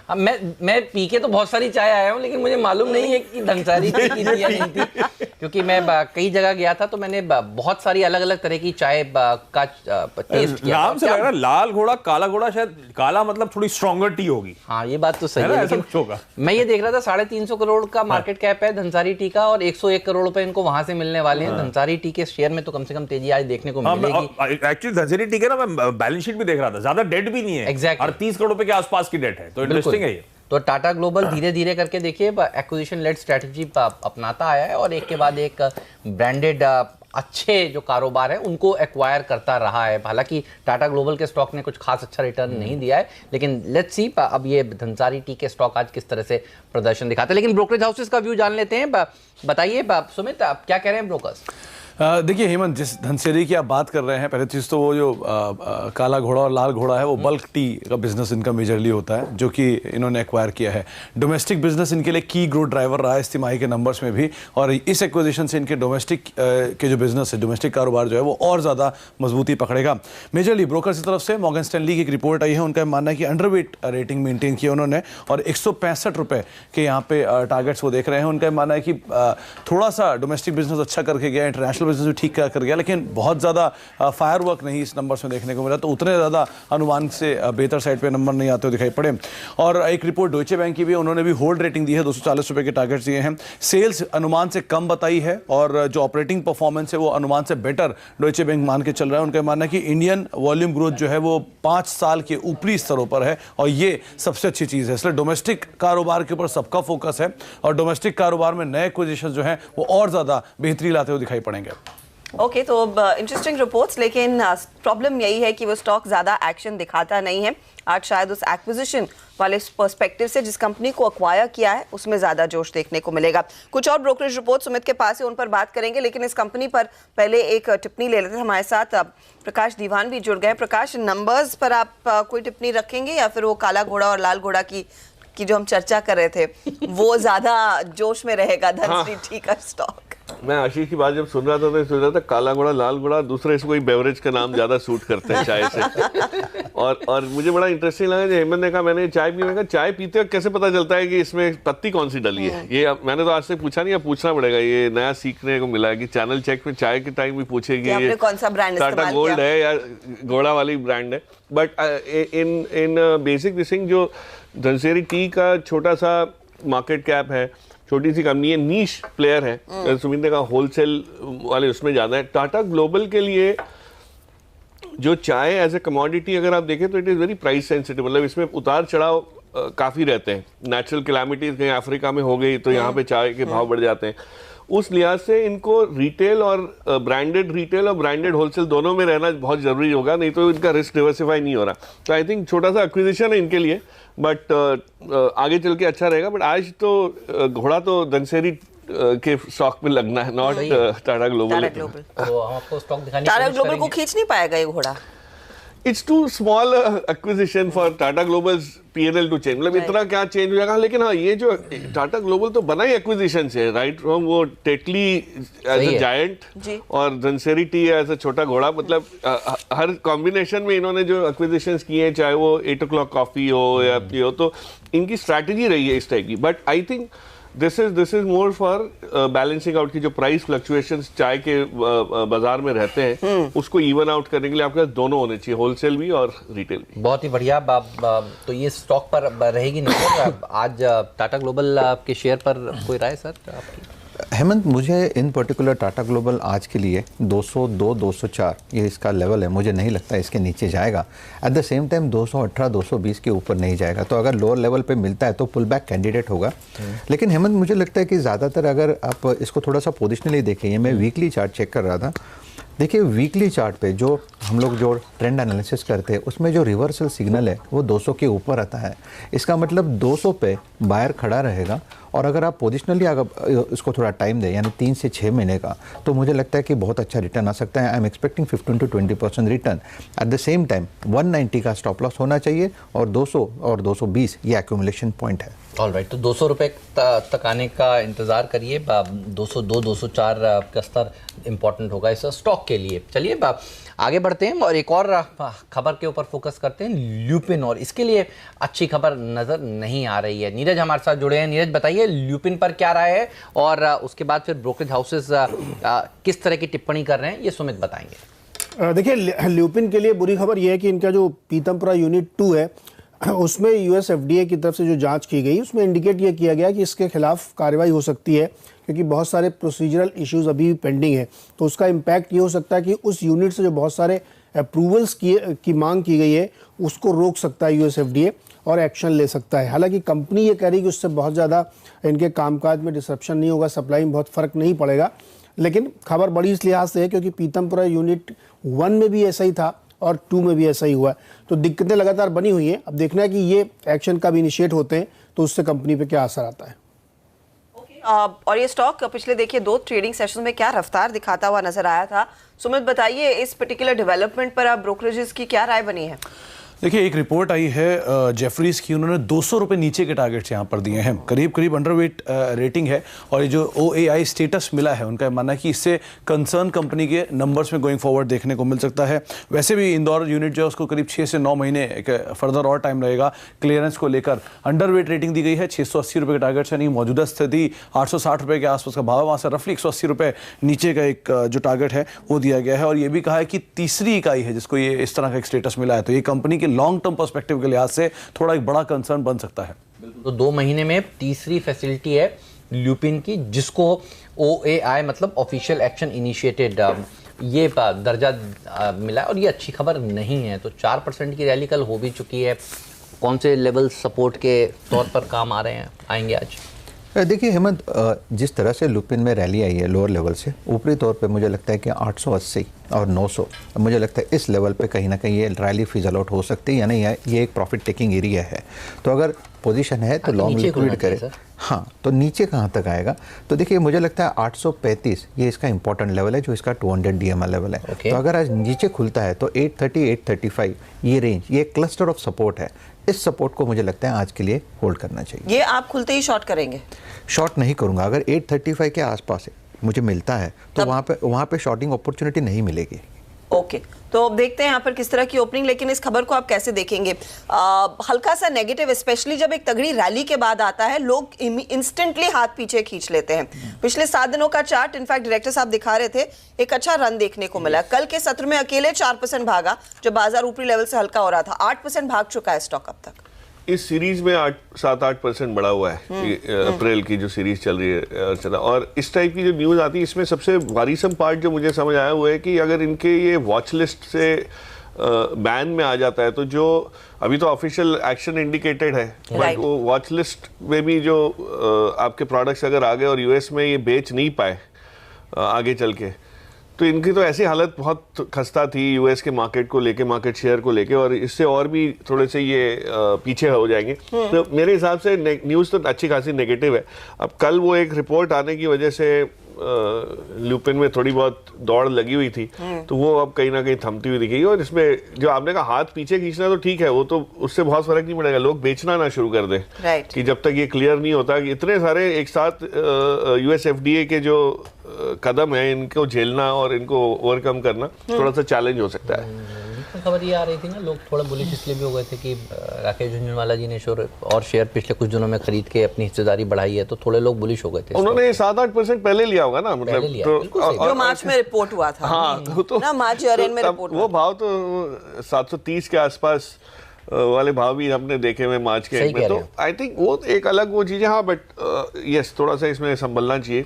मैं पी के तो बहुत सारी चाय आया हूँ, लेकिन मुझे मालूम नहीं है कि धनसारी की थी या नहीं थी, क्योंकि मैं कई जगह गया था तो मैंने बहुत सारी अलग अलग तरह की चाय का टेस्ट किया। नाम से लग रहा है लाल घोड़ा काला घोड़ा, शायद काला मतलब थोड़ी स्ट्रॉन्गर टी होगी। हाँ ये बात तो सही है, लेकिन मैं ये देख रहा था 350 करोड़ का मार्केट कैप है धनसारी टी का, और 101 करोड़ रुपए इनको वहां से मिलने वाले हैं। धनसारी टी के शेयर में तो कम से कम तेजी आज देखने को मिलेगी। एक्चुअली धनसारी टी का ना मैं बैलेंस शीट भी देख रहा था, ज्यादा डेट भी नहीं है। एग्जैक्टली 38 करोड़ रुपए के आसपास की डेट है, तो इंटरेस्टिंग है ये। तो टाटा ग्लोबल धीरे धीरे करके देखिए एक्विजिशन लेड स्ट्रेटजी अपनाता आया है, और एक के बाद एक ब्रांडेड अच्छे जो कारोबार है उनको एक्वायर करता रहा है। हालांकि टाटा ग्लोबल के स्टॉक ने कुछ खास अच्छा रिटर्न नहीं दिया है, लेकिन लेट्स सी अब ये धनसारी टी के स्टॉक आज किस तरह से प्रदर्शन दिखाते हैं। लेकिन ब्रोकरेज हाउसेस का व्यू जान लेते हैं। बताइए सुमित, आप क्या कह रहे हैं ब्रोकर्स? देखिए हेमंत, जिस धनसेरी की आप बात कर रहे हैं, पहले चीज़ तो वो जो काला घोड़ा और लाल घोड़ा है वो बल्क टी का बिजनेस इनका मेजरली होता है, जो कि इन्होंने एक्वायर किया है। डोमेस्टिक बिजनेस इनके लिए की ग्रोथ ड्राइवर रहा है इस तिमाही के नंबर्स में भी, और इस एक्विजिशन से इनके डोमेस्टिक के जो बिजनेस है, डोमेस्टिक कारोबार जो है वो और ज़्यादा मजबूती पकड़ेगा। मेजरली ब्रोकर्स की तरफ से मॉर्गन स्टैनली की एक रिपोर्ट आई है, उनका मानना है कि अंडरवेट रेटिंग मेंटेन किया उन्होंने, और 165 रुपये के यहाँ पे टारगेट्स वो देख रहे हैं। उनका मानना है कि थोड़ा सा डोमेस्टिक बिजनेस अच्छा करके गया, इंटरनेशनल बिजनेस भी ठीक कर गया, लेकिन बहुत ज़्यादा फायर वर्क नहीं इस नंबर्स में देखने को मिला, तो उतने ज़्यादा अनुमान से बेहतर साइड पे नंबर नहीं आते हुए दिखाई पड़े। और एक रिपोर्ट डॉइचे बैंक की भी, उन्होंने भी होल्ड रेटिंग दी है, 240 रुपये के टारगेट्स दिए हैं। सेल्स अनुमान से कम बताई है, और जो ऑपरेटिंग परफॉर्मेंस है वो अनुमान से बेटर डॉइचे बैंक मान के चल रहा है। उनका मानना है कि इंडियन वॉल्यूम ग्रोथ जो है वो 5 साल के ऊपरी स्तरों पर है, और ये सबसे अच्छी चीज़ है। इसलिए डोमेस्टिक कारोबार के ऊपर सबका फोकस है, और डोमेस्टिक कारोबार में नए एक्विजिशन जो है वो और ज़्यादा बेहतरी लाते हुए दिखाई पड़ेंगे। ओके, तो इंटरेस्टिंग रिपोर्ट्स, लेकिन प्रॉब्लम यही है कि वो स्टॉक ज़्यादा एक्शन दिखाता नहीं है। आज शायद उस एक्विजिशन वाले पर्सपेक्टिव से जिस कंपनी को अक्वायर किया है उसमें ज़्यादा जोश देखने को मिलेगा। कुछ और ब्रोकरेज रिपोर्ट सुमित के पास है, उन पर बात करेंगे, लेकिन इस कंपनी पर पहले एक टिप्पणी ले लेते हैं। हमारे साथ प्रकाश दीवान भी जुड़ गए। प्रकाश, नंबर्स पर आप कोई टिप्पणी रखेंगे, या फिर वो काला घोड़ा और लाल घोड़ा की जो हम चर्चा कर रहे थे वो ज़्यादा जोश में रहेगा धनश्री टी का स्टॉक? मैं आशीष की बात जब सुन रहा था तो सोच रहा था काला घोड़ा लाल घोड़ा, दूसरे इसको कोई बेवरेज का नाम ज्यादा सूट करते हैं चाय से। और मुझे बड़ा इंटरेस्टिंग लगा जो हेमंत ने कहा, मैंने चाय पी, मैंने कहा चाय पीते वक्त कैसे पता चलता है कि इसमें पत्ती कौन सी डली है? ये मैंने तो आज से पूछा नहीं, अब पूछना पड़ेगा, ये नया सीखने को मिला है कि चैनल चेक में चाय के टाइम भी पूछेगी ये कौन सा ब्रांड टाटा गोल्ड है या घोड़ा वाली ब्रांड है। बट इन बेसिक दिसिंग जो धनसेरी टी का छोटा सा मार्केट कैप है, छोटी सी कंपनी है, नीश प्लेयर है, सुमित ने कहा होलसेल वाले उसमें ज्यादा है। टाटा ग्लोबल के लिए जो चाय एज ए कमोडिटी अगर आप देखें तो it is very price sensitive, मतलब इसमें उतार चढ़ाव काफी रहते हैं। नेचुरल कैलामिटीज कहीं अफ्रीका में हो गई तो यहाँ पे चाय के भाव बढ़ जाते हैं। उस लिहाज से इनको रिटेल और ब्रांडेड होलसेल दोनों में रहना बहुत जरूरी होगा, नहीं तो इनका रिस्क डिवर्सिफाई नहीं हो रहा। तो आई थिंक छोटा सा एक्विजिशन है इनके लिए, बट आगे चल के अच्छा रहेगा। बट आज तो घोड़ा तो धनसेरी के स्टॉक में लगना है, नॉट टाटा ग्लोबल। तो हम आपको स्टॉक दिखाने टाटा ग्लोबल को खींच नहीं पाएगा ये घोड़ा। It's too small acquisition for Tata global P&L to change, मतलब इतना क्या चेंज हो जाएगा। लेकिन हाँ, ये जो टाटा ग्लोबल तो बना ही एक्विजिशन से, राइट फ्रॉम वो टेटली एज अ जायंट और धनसेरी टी एज अ छोटा घोड़ा, मतलब हर कॉम्बिनेशन में इन्होंने जो एक्विजिशंस किए हैं, चाहे वो 8 o'clock कॉफी हो या ये हो, तो इनकी स्ट्रैटेजी रही है इस टाइप की। But I think this is more for balancing out की जो प्राइस फ्लक्चुएशंस चाय के बाजार में रहते हैं उसको इवन आउट करने के लिए आपके पास दोनों होने चाहिए, होलसेल भी और रिटेल भी। बहुत ही बढ़िया। तो ये स्टॉक पर रहेगी नहीं आज टाटा ग्लोबल के शेयर पर कोई राय सर आपकी? हेमंत, मुझे इन पर्टिकुलर टाटा ग्लोबल आज के लिए 202 204 ये इसका लेवल है, मुझे नहीं लगता इसके नीचे जाएगा। एट द सेम टाइम 218 220 के ऊपर नहीं जाएगा, तो अगर लोअर लेवल पे मिलता है तो पुल बैक कैंडिडेट होगा। लेकिन हेमंत, मुझे लगता है कि ज़्यादातर अगर आप इसको थोड़ा सा पोजिशनली देखें, मैं वीकली चार्ट चेक कर रहा था, देखिए वीकली चार्ट पे जो हम लोग जो ट्रेंड एनालिसिस करते हैं उसमें जो रिवर्सल सिग्नल है वो 200 के ऊपर आता है। इसका मतलब 200 पे बायर खड़ा रहेगा और अगर आप पोजिशनली अगर इसको थोड़ा टाइम दें यानी 3 से 6 महीने का, तो मुझे लगता है कि बहुत अच्छा रिटर्न आ सकता है। I am expecting 15 to 20% return. At the same time 190 का स्टॉप लॉस होना चाहिए और 200 और 220 ये एक्यूमुलेशन पॉइंट है। ऑलराइट, तो 200 रुपये तक आने का इंतज़ार करिए। 202 204 का स्तर इंपॉर्टेंट होगा इस स्टॉक के लिए। चलिए आगे बढ़ते हैं और एक और खबर के ऊपर फोकस करते हैं, ल्यूपिन, और इसके लिए अच्छी खबर नज़र नहीं आ रही है। नीरज हमारे साथ जुड़े हैं। नीरज, बताइए ल्यूपिन पर क्या राय है और उसके बाद फिर ब्रोकरेज हाउसेस किस तरह की टिप्पणी कर रहे हैं, ये सुमित बताएंगे। देखिए, ल्यूपिन के लिए बुरी खबर यह है कि इनका जो पीतमपुरा यूनिट 2 है उसमें यूएस एफडीए की तरफ से जो जांच की गई उसमें इंडिकेट ये किया गया कि इसके खिलाफ कार्रवाई हो सकती है, क्योंकि बहुत सारे प्रोसीजरल इश्यूज अभी भी पेंडिंग है। तो उसका इम्पैक्ट ये हो सकता है कि उस यूनिट से जो बहुत सारे अप्रूवल्स की मांग की गई है उसको रोक सकता है यूएस एफडीए और एक्शन ले सकता है। हालांकि कंपनी ये कह रही है कि उससे बहुत ज़्यादा इनके कामकाज में डिसरप्शन नहीं होगा, सप्लाई में बहुत फ़र्क नहीं पड़ेगा। लेकिन खबर बड़ी इस लिहाज से है क्योंकि पीतमपुरा यूनिट 1 में भी ऐसा ही था और 2 में भी ऐसा ही हुआ है। तो दिक्कतें लगातार बनी हुई हैं। अब देखना है कि ये एक्शन कब इनिशिएट होते हैं तो उससे कंपनी पे क्या असर आता है। और ये स्टॉक पिछले देखिए 2 ट्रेडिंग सेशन में क्या रफ्तार दिखाता हुआ नजर आया था। सुमित, बताइए इस पर्टिकुलर डेवलपमेंट पर अब ब्रोकरेजेस की क्या राय बनी है? देखिए, एक रिपोर्ट आई है जेफरीज की, उन्होंने 200 रुपये नीचे के टारगेट्स यहाँ पर दिए हैं। करीब करीब अंडरवेट रेटिंग है और ये जो OAI स्टेटस मिला है उनका मानना है कि इससे कंसर्न कंपनी के नंबर्स में गोइंग फॉरवर्ड देखने को मिल सकता है। वैसे भी इंदौर यूनिट जो है उसको करीब 6 से 9 महीने एक फर्दर और टाइम रहेगा क्लियरेंस को लेकर। अंडरवेट रेटिंग दी गई है, 680 रुपये के टारगेट्स, यानी मौजूदा स्थिति 860 रुपये के आसपास का भाव, वहाँ से रफली 180 रुपये नीचे का एक जो टारगेट है वो दिया गया है। और ये भी कहा है कि तीसरी इकाई है जिसको ये इस तरह का एक स्टेटस मिला है, तो ये कंपनी के लॉन्ग टर्म पर्सपेक्टिव के लिहाज से थोड़ा एक बड़ा कंसर्न बन सकता है। तो 2 महीने में तीसरी फैसिलिटी है ल्यूपिन की, जिसको OAI मतलब ऑफिशियल एक्शन इनिशिएटेड ये दर्जा मिला और ये अच्छी खबर नहीं है। तो 4% की रैली कल हो भी चुकी है। कौन से लेवल सपोर्ट के तौर पर काम आ रहे हैं, आएंगे आज? देखिए हेमंत, जिस तरह से लुपिन में रैली आई है लोअर लेवल से, ऊपरी तौर पे मुझे लगता है कि 880 और 900, मुझे लगता है इस लेवल पे कहीं ना कहीं ये रैली फिजल आउट हो सकती है, यानी ये एक प्रॉफिट टेकिंग एरिया है। तो अगर पोजीशन है तो लॉन्ग लिक्विड करे। हाँ, तो नीचे कहाँ तक आएगा? तो देखिए मुझे लगता है 835 ये इसका इंपॉर्टेंट लेवल है, जो इसका 200 DMA लेवल है। तो अगर आज नीचे खुलता है तो 830 835 ये रेंज, ये क्लस्टर ऑफ सपोर्ट है। इस सपोर्ट को मुझे लगता है आज के लिए होल्ड करना चाहिए। ये आप खुलते ही शॉर्ट करेंगे? शॉर्ट नहीं करूंगा। अगर 835 के आसपास मुझे मिलता है तो वहाँ पे शॉर्टिंग अपॉर्चुनिटी नहीं मिलेगी। ओके, तो अब देखते हैं यहाँ पर किस तरह की ओपनिंग। लेकिन इस खबर को आप कैसे देखेंगे? हल्का सा नेगेटिव, स्पेशली जब एक तगड़ी रैली के बाद आता है, लोग इंस्टेंटली हाथ पीछे खींच लेते हैं। पिछले 7 दिनों का चार्ट इनफैक्ट डायरेक्टर साहब दिखा रहे थे, एक अच्छा रन देखने को मिला। कल के सत्र में अकेले 4% भागा, जब बाजार ऊपरी लेवल से हल्का हो रहा था। 8% भाग चुका है स्टॉक अब तक। इस सीरीज में 7-8% बढ़ा हुआ है। अप्रैल की जो सीरीज चल रही है चला, और इस टाइप की जो न्यूज़ आती है इसमें सबसे वारीसम पार्ट जो मुझे समझ आया वो है कि अगर इनके ये वॉच लिस्ट से बैन में आ जाता है, तो जो अभी तो ऑफिशियल एक्शन इंडिकेटेड है, बट वो वॉच लिस्ट में भी जो आपके प्रोडक्ट्स अगर आ गए और यूएस में ये बेच नहीं पाए आगे चल के, तो इनकी तो ऐसी हालत बहुत खस्ता थी यूएस के मार्केट को लेके, मार्केट शेयर को लेके, और इससे और भी थोड़े से ये पीछे हो जाएंगे। तो मेरे हिसाब से न्यूज़ तो अच्छी खासी नेगेटिव है। अब कल वो एक रिपोर्ट आने की वजह से लुपिन में थोड़ी बहुत दौड़ लगी हुई थी, तो वो अब कहीं ना कहीं थमती हुई दिखेगी। और इसमें जो आपने कहा हाथ पीछे खींचना, तो ठीक है, वो तो उससे बहुत फर्क नहीं पड़ेगा। लोग बेचना ना शुरू कर दें कि जब तक ये क्लियर नहीं होता कि इतने सारे एक साथ यूएस एफडीए के जो कदम है, इनको झेलना और इनको ओवरकम करना थोड़ा सा चैलेंज हो सकता है। खबर ये आ रही थी ना, लोग थोड़ा बुलिश इसलिए भी हो गए थे कि राकेश झुनझुनवाला जी ने और शेयर पिछले कुछ दिनों में खरीद के अपनी हिस्सेदारी बढ़ाई है, तो थोड़े लोग बुलिश हो गए थे। उन्होंने 7-8% पहले लिया होगा ना, मतलब जो मार्च में रिपोर्ट हुआ था। हाँ, तो ना मार्च एंड में रिपोर्ट, वो भाव तो 730 के आसपास वाले भाव भी हमने देखे हुए मार्च के एंड में। तो आई थिंक वो एक अलग वो चीज़ है। हाँ, बट यस, थोड़ा सा इसमें संभलना चाहिए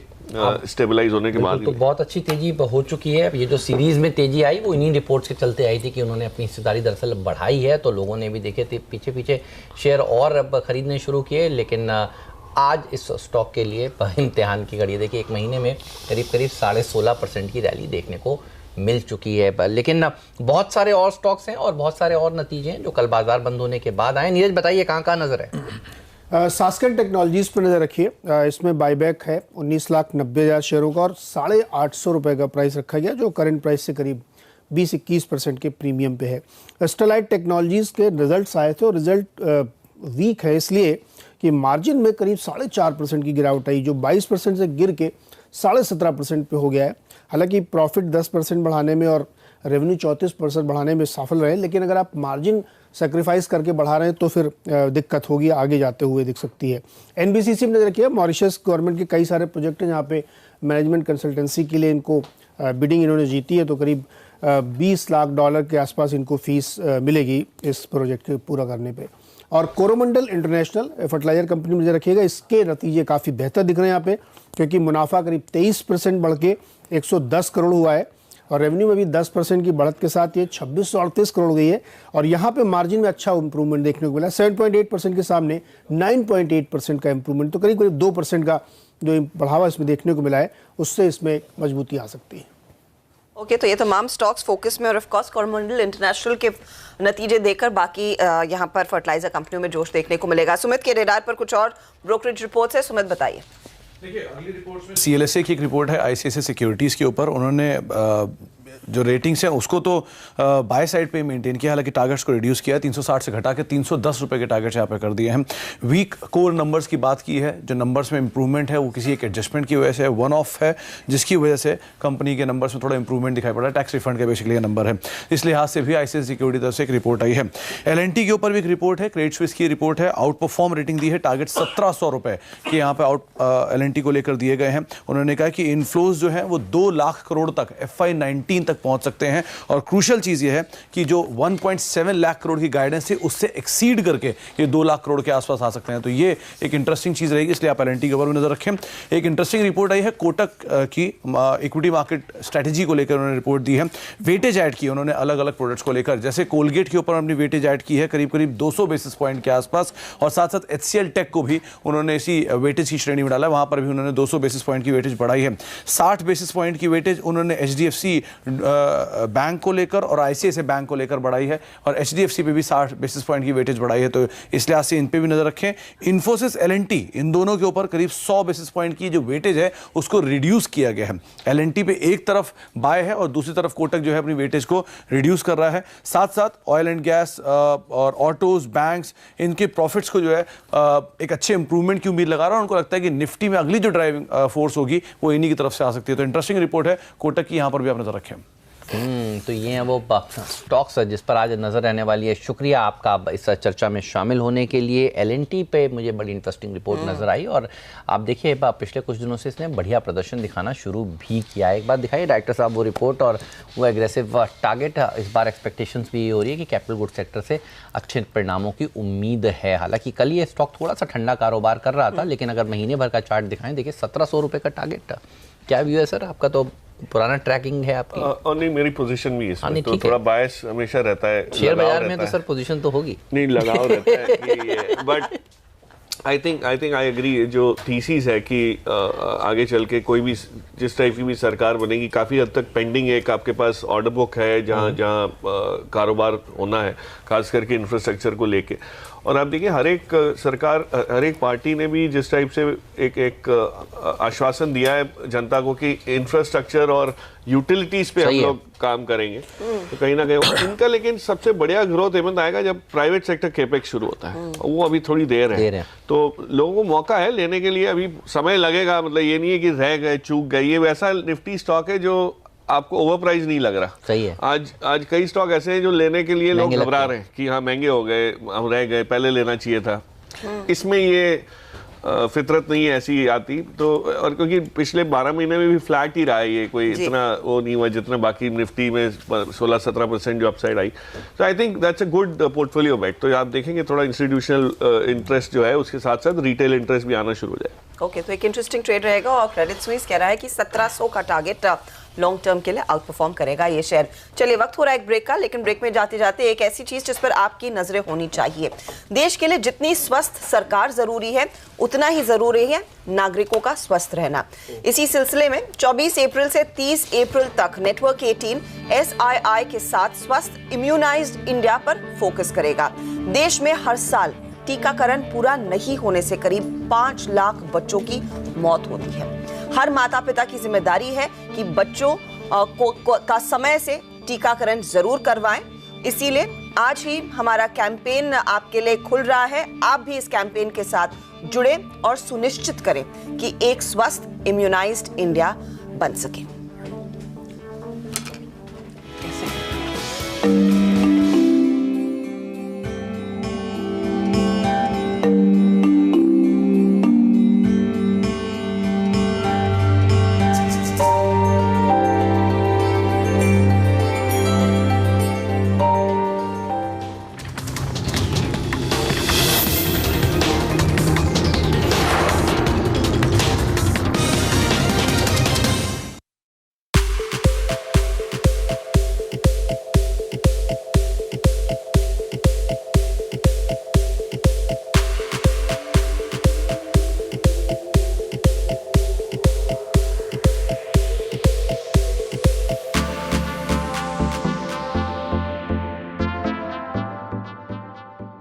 स्टेबलाइज होने के बाद। तो बहुत अच्छी तेजी हो चुकी है। ये जो सीरीज में तेजी आई वो इन्हीं रिपोर्ट्स के चलते आई थी कि उन्होंने अपनी हिस्सेदारी दरअसल बढ़ाई है, तो लोगों ने भी देखे थे पीछे पीछे शेयर और अब खरीदने शुरू किए। लेकिन आज इस स्टॉक के लिए इम्तिहान की घड़ी, देखिए 1 महीने में करीब 16.5% की रैली देखने को मिल चुकी है। लेकिन बहुत सारे और स्टॉक्स हैं और बहुत सारे और नतीजे हैं जो कल बाजार बंद होने के बाद आए। नीरज, बताइए कहाँ नजर है? सास्केन टेक्नोलॉजीज पर नजर रखिए। इसमें बाईबैक है 19,90,000 शेयरों का और 850 रुपए का प्राइस रखा गया, जो करंट प्राइस से करीब 20-21% के प्रीमियम पे है। स्टेलाइट टेक्नोलॉजीज के रिजल्ट्स आए थे और रिजल्ट वीक है इसलिए कि मार्जिन में करीब 4.5% की गिरावट आई, जो 22% से गिर के 17.5% पे हो गया है। हालांकि प्रॉफिट 10% बढ़ाने में और रेवेन्यू 34% बढ़ाने में सफल रहे, लेकिन अगर आप मार्जिन सेक्रीफाइस करके बढ़ा रहे हैं तो फिर दिक्कत होगी, आगे जाते हुए दिख सकती है। एनबीसीसी में रखिए, मॉरिशस गवर्नमेंट के कई सारे प्रोजेक्ट हैं जहाँ पे मैनेजमेंट कंसल्टेंसी के लिए इनको बिडिंग इन्होंने जीती है, तो करीब $20 लाख के आसपास इनको फीस मिलेगी इस प्रोजेक्ट के पूरा करने पे। और कोरोमंडल इंटरनेशनल फर्टिलाइजर कंपनी में रखिएगा, इसके नतीजे काफ़ी बेहतर दिख रहे हैं यहाँ पे, क्योंकि मुनाफा करीब 23% बढ़ के 110 करोड़ हुआ है और रेवेन्यू में भी 10% की बढ़त के साथ ये 2638 करोड़ गई है। और यहाँ पे मार्जिन में अच्छा इंप्रूवमेंट देखने को मिला, 7.8% के सामने 9.8% का इंप्रूवमेंट, तो करीब 2% का जो बढ़ावा इसमें देखने को मिला है, उससे इसमें मजबूती आ सकती है। ओके, तो ये तमाम स्टॉक्स फोकस में और ऑफ कोर्स कोरोमंडल इंटरनेशनल के नतीजे देखकर बाकी यहाँ पर फर्टिलाइजर कंपनियों में जोश देखने को मिलेगा। सुमित के रेडार पर कुछ और ब्रोकरेज रिपोर्ट्स है, सुमित बताइए। देखिए, अगली रिपोर्ट्स में सीएलएसए की एक रिपोर्ट है आईसीआईसीआई सिक्योरिटीज़ के ऊपर। उन्होंने जो रेटिंग्स हैं उसको तो बाय साइड पे मेंटेन किया, हालांकि टारगेट्स को रिड्यूस किया, 360 से घटा के 310 रुपए के टारगेट्स यहाँ पे कर दिए हैं। वीक कोर नंबर्स की बात की है, जो नंबर्स में इंप्रूवमेंट है वो किसी एक एडजस्टमेंट की वजह से वन ऑफ है, जिसकी वजह से कंपनी के नंबर्स में थोड़ा इंप्रूवमेंट दिखाई पड़ा है। टैक्स रिफंड के बेसिकली नंबर है, इस लिहाज से भी आईसीआईसीआई सिक्योरिटी तरफ से एक रिपोर्ट आई है। एलएनटी के ऊपर भी एक रिपोर्ट है, क्रेडिट स्विस की रिपोर्ट है, आउट परफॉर्म रेटिंग दी है, टारगेट 1700 रुपए के यहाँ पे एलएनटी को लेकर दिए गए हैं। उन्होंने कहा कि इनफ्लोज जो है वो 2 लाख करोड़ तक FY19 तक पहुंच सकते हैं, और क्रूशियल चीज ये है कि जो 1.7 लाख करोड़ की गाइडेंस थी उससे एक्सीड करके ये 2 लाख करोड़ के आसपास आ सकते हैं। तो ये एक इंटरेस्टिंग चीज रहेगी, इसलिए आप एलएनटी के ऊपर भी नजर रखें। एक इंटरेस्टिंग रिपोर्ट आई है कोटक की इक्विटी मार्केट स्ट्रेटेजी को लेकर उन्होंने रिपोर्ट दी है, वेटेज ऐड की उन्होंने अलग अलग प्रोडक्ट्स को लेकर, जैसे कोलगेट के ऊपर अपनी वेटेज ऐड की है करीब 200 बेसिस पॉइंट के आसपास, और साथ साथ HCL टेक को भी उन्होंने इसी वेटेज की श्रेणी में डाला, वहां पर भी उन्होंने 200 बेसिस पॉइंट की वेटेज बढ़ाई है। 60 बेसिस पॉइंट की वेटेज उन्होंने HDFC बैंक को लेकर और ICICI बैंक को लेकर बढ़ाई है, और HDFC पे भी 60 बेसिस पॉइंट की वेटेज बढ़ाई है, तो इस लिहाज से इन पे भी नजर रखें। इन्फोसिस LNT इन दोनों के ऊपर करीब 100 बेसिस पॉइंट की जो वेटेज है उसको रिड्यूस किया गया है। LNT पे एक तरफ बाय है और दूसरी तरफ कोटक जो है अपनी वेटेज को रिड्यूस कर रहा है। साथ साथ ऑयल एंड गैस और ऑटोज, बैंक्स, इनके प्रॉफिट्स को जो है एक अच्छे इंप्रूवमेंट की उम्मीद लगा रहा है। उनको लगता है कि निफ्टी में अगली जो ड्राइविंग फोर्स होगी वो इन्हीं की तरफ से आ सकती है। तो इंटरेस्टिंग रिपोर्ट है कोटक की, यहाँ पर भी आप नजर रखें। तो ये हैं वो स्टॉक्स जिस पर आज नज़र रहने वाली है। शुक्रिया आपका इस चर्चा में शामिल होने के लिए। LNT पे मुझे बड़ी इंटरेस्टिंग रिपोर्ट नज़र आई, और आप देखिए पिछले कुछ दिनों से इसने बढ़िया प्रदर्शन दिखाना शुरू भी किया है। एक बार दिखाइए डायरेक्टर साहब वो रिपोर्ट और वो एग्रेसिव टारगेट। इस बार एक्सपेक्टेशंस भी ये हो रही है कि कैपिटल गुड सेक्टर से अच्छे परिणामों की उम्मीद है। हालांकि कल ये स्टॉक थोड़ा सा ठंडा कारोबार कर रहा था, लेकिन अगर महीने भर का चार्ट दिखाएं, देखिए 1700 रुपये का टारगेट। क्या व्यू है सर आपका? तो पुराना ट्रैकिंग है आपकी? और नहीं, मेरी पोजीशन भी इसमें तो थोड़ा बायस हमेशा रहता है। शेयर बाजार में तो सर पोजीशन तो होगी नहीं, लगाव रहता है कि but I think I agree. जो थीसिस है कि आगे चल के कोई भी जिस टाइप की भी सरकार बनेगी, काफ़ी हद तक पेंडिंग एक आपके पास ऑर्डर बुक है जहाँ कारोबार होना है, खास करके इंफ्रास्ट्रक्चर को लेके। और आप देखिए हर एक सरकार, हर एक पार्टी ने भी जिस टाइप से एक आश्वासन दिया है जनता को कि इंफ्रास्ट्रक्चर और यूटिलिटीज पे हम लोग काम करेंगे, तो कहीं ना कहीं इनका लेकिन सबसे बढ़िया ग्रोथ इवेंट आएगा जब प्राइवेट सेक्टर केपेक्स शुरू होता है। वो अभी थोड़ी देर है, तो लोगों को मौका है लेने के लिए, अभी समय लगेगा। मतलब ये नहीं है कि रह गए, चूक गए। ये वैसा निफ्टी स्टॉक है जो आपको ओवर प्राइस नहीं लग रहा। सही है। आज कई स्टॉक ऐसे हैं जो लेने के लिए लोग घबरा रहे हैं कि हाँ महंगे हो गए, हम रह गए, पहले लेना चाहिए था। इसमें ये फितरत नहीं ऐसी आती। तो और क्योंकि पिछले 12 महीने में भी फ्लैट ही रहा है, ये कोई इतना वो नहीं हुआ जितना बाकी निफ्टी में 16-17% जो अपसाइड आई। तो I think that's a good portfolio bet. तो आप देखेंगे थोड़ा इंस्टीट्यूशनल इंटरेस्ट जो है उसके साथ साथ रिटेल इंटरेस्ट भी आना शुरू हो जाए। ओके, तो एक इंटरेस्टिंग ट्रेड रहेगा। और क्रेडिट स्विस कह रहा है कि 1700 का टारगेट लॉन्ग टर्म के लिए आउट परफॉर्म करेगा ये शेयर। चलिए, वक्त हो रहा है एक ब्रेक का, लेकिन ब्रेक में जाते जाते एक ऐसी चीज जिस पर आपकी नजरें होनी चाहिए। देश के लिए जितनी स्वस्थ सरकार जरूरी है, उतना ही जरूरी है नागरिकों का स्वस्थ रहना। इसी सिलसिले में 24 अप्रैल से 30 अप्रैल तक नेटवर्क 18 SII के साथ स्वस्थ इम्यूनाइज्ड इंडिया पर फोकस करेगा। देश में हर साल टीकाकरण पूरा नहीं होने से करीब 5 लाख बच्चों की मौत होती है। हर माता पिता की जिम्मेदारी है कि बच्चों का समय से टीकाकरण जरूर करवाएं। इसीलिए आज ही हमारा कैंपेन आपके लिए खुल रहा है। आप भी इस कैंपेन के साथ जुड़े और सुनिश्चित करें कि एक स्वस्थ इम्यूनाइज्ड इंडिया बन सके।